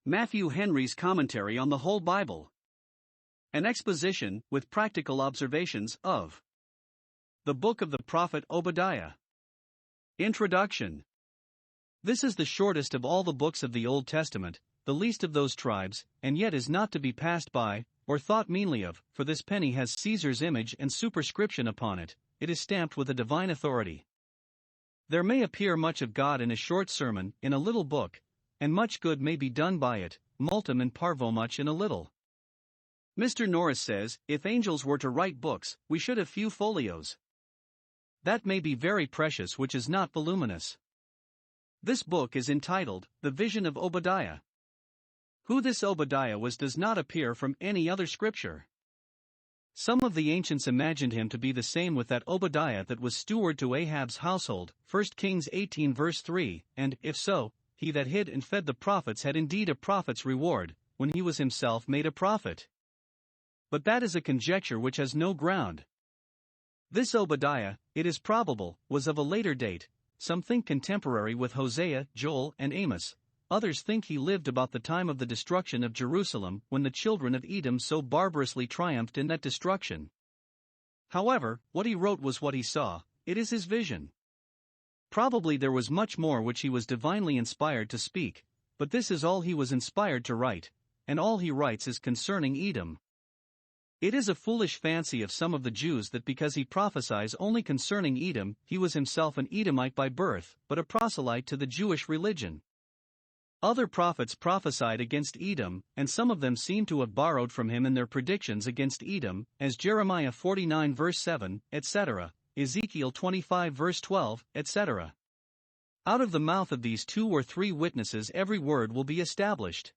Matthew Henry's Commentary on the Whole Bible. An exposition, with practical observations, of the book of the prophet Obadiah. Introduction. This is the shortest of all the books of the Old Testament, the least of those tribes, and yet is not to be passed by, or thought meanly of, for this penny has Caesar's image and superscription upon it. It is stamped with a divine authority. There may appear much of God in a short sermon, in a little book, and much good may be done by it, multum in parvo, much in a little. Mr. Norris says, if angels were to write books, we should have few folios. That may be very precious which is not voluminous. This book is entitled, The Vision of Obadiah. Who this Obadiah was does not appear from any other scripture. Some of the ancients imagined him to be the same with that Obadiah that was steward to Ahab's household, 1 Kings 18 verse 3, and, if so, he that hid and fed the prophets had indeed a prophet's reward, when he was himself made a prophet. But that is a conjecture which has no ground. This Obadiah, it is probable, was of a later date. Some think contemporary with Hosea, Joel, and Amos. Others think he lived about the time of the destruction of Jerusalem, when the children of Edom so barbarously triumphed in that destruction. However, what he wrote was what he saw. It is his vision. Probably there was much more which he was divinely inspired to speak, but this is all he was inspired to write, and all he writes is concerning Edom. It is a foolish fancy of some of the Jews that because he prophesies only concerning Edom, he was himself an Edomite by birth, but a proselyte to the Jewish religion. Other prophets prophesied against Edom, and some of them seem to have borrowed from him in their predictions against Edom, as Jeremiah 49 verse 7, etc., Ezekiel 25 verse 12, etc. Out of the mouth of these 2 or 3 witnesses every word will be established.